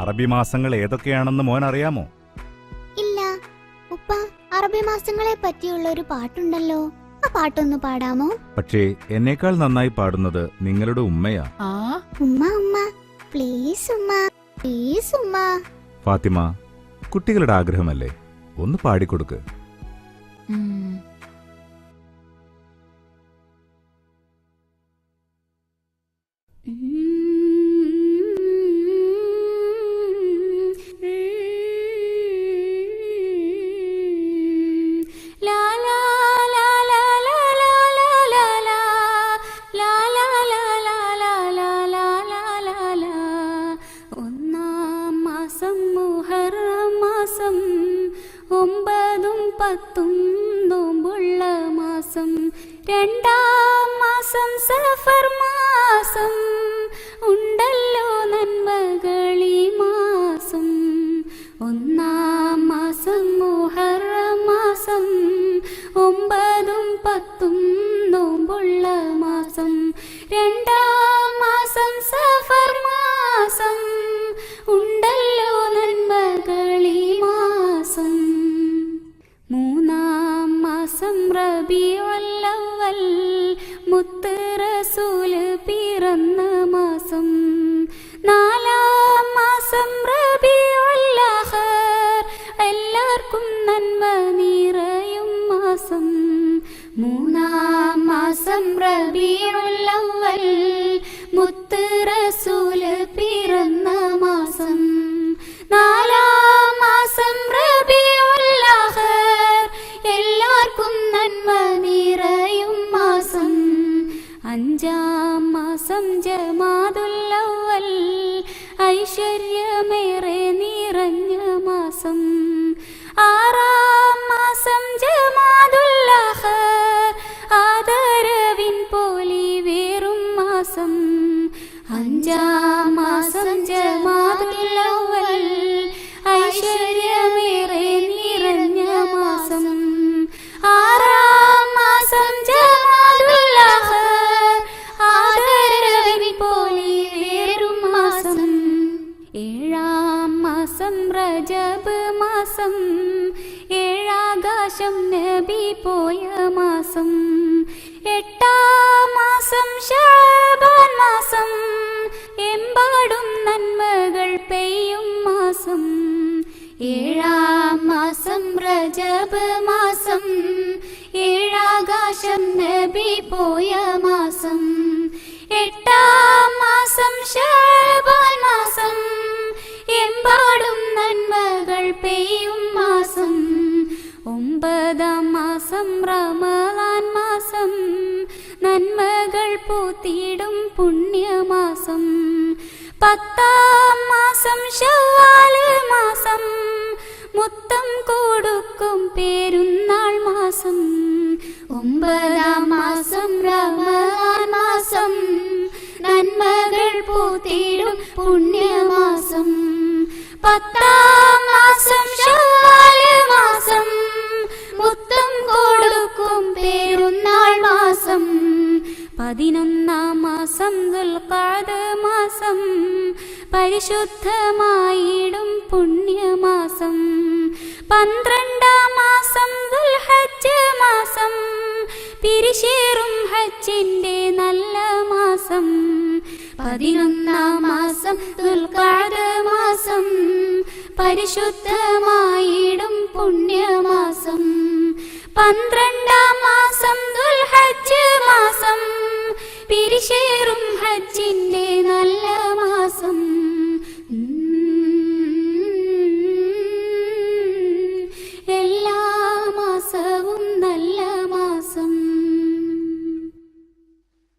അറബി മാസങ്ങൾ ഏതൊക്കെയാണെന്ന് മോൻ അറിയാമോ? ഇല്ല ഉപ്പ, അറബി മാസങ്ങളെ പറ്റിയുള്ള ഒരു പാട്ടുണ്ടല്ലോ, ആ പാട്ടൊന്ന് പാടാമോ? പക്ഷേ എന്നേക്കാൾ നന്നായി പാടുന്നത് നിങ്ങളുടെ ഉമ്മയാ. ഉമ്മ ഉമ്മ പ്ലീസ് ഉമ്മ, പ്ലീസ് ഉമ്മ. ഫാത്തിമ, കുട്ടികളുടെ ആഗ്രഹമല്ലേ, ഒന്ന് പാടിക്കൊടുക്ക്. നോമ്പുള്ള മാസം, രണ്ടാം മാസം സഫർ മാസം, ഉണ്ടല്ലോ നന്മകളീ മാസം. ഒന്നാം മാസം മുഹറം മാസം, 9 10 നോമ്പുള്ള മാസം, രണ്ടാം മാസം സഫർ മാസം, ഉണ്ടല്ലോ നന്മകളീ മാസം. മൂന്നാം മാസം റബീഉൽ അവ്വൽ, മുത്ത് റസൂല് പിറന്ന മാസം. നാലാം മാസം റബീഉൽ ആഖിർ, എല്ലാവർക്കും നന്മ നിറയും മാസം. മൂന്നാം മാസം റബീഉൽ അവ്വൽ, മുത്ത് റസൂല് പിറന്ന മാസം. നാലാം മാസം റബീഉൽ ആഖിർ, എല്ലാവർക്കും നന്മ നിറയും മാസം. അഞ്ചാം മാസം ജമാദുൽ അവ്വൽ, ഐശ്വര്യമേറെ നിറഞ്ഞ മാസം. ആറാം മാസം ജമാദുൽ ആഖിർ, ആദരവിൻ പൊലിവേറും മാസം. അഞ്ചാം മാസം ജമാദുൽ അവ്വൽ, ഐശ്വര്യമേറെ നിറഞ്ഞ മാസം. ആറാം മാസം ജമാദുൽ ആഖിർ, ആദരവിൻ പൊലിവേറും മാസം. ഏഴാം മാസം റജബ് മാസം, ഏഴാകാശം നബി പോയ മാസം. എട്ടാം മാസം ശഅബാൻ മാസം, എമ്പാടും നന്മകൾ പെയ്യും മാസം. ഏഴാം മാസം റജബ് മാസം, ഏഴാകാശം നബി പോയ മാസം. എട്ടാം മാസം ശഅബാൻ മാസം, എമ്പാടും നന്മകൾ പെയ്യും മാസം. ഒമ്പതാം മാസം റമളാൻ മാസം, നന്മകൾ പൂത്തിടും പുണ്യമാസം. പത്താം മാസം ശവ്വാൽ മാസം, മുത്തം കൊടുക്കും പെരുന്നാൾ മാസം. ഒമ്പതാം മാസം റമളാൻ മാസം, നന്മകൾ പൂത്തിടും പുണ്യമാസം. പത്താം മാസം ശവ്വാൽ മാസം, മുത്തം കൊടുക്കും പെരുന്നാൾ മാസം. 11ാം മാസം ദുൽഖഅദ മാസം, പരിശുദ്ധമായിടും പുണ്യമാസം. 12ാം മാസം ദുൽഹജ്ജ് മാസം, പിരിശേറും ഹജ്ജിന്റെ നല്ല മാസം. 11ാം മാസം ദുൽഖഅദ മാസം, പരിശുദ്ധമായിടും പുണ്യമാസം. 12ാം മാസം ദുൽഹജ്ജ് മാസം, പിരിശേറും ഹജ്ജിന്റെ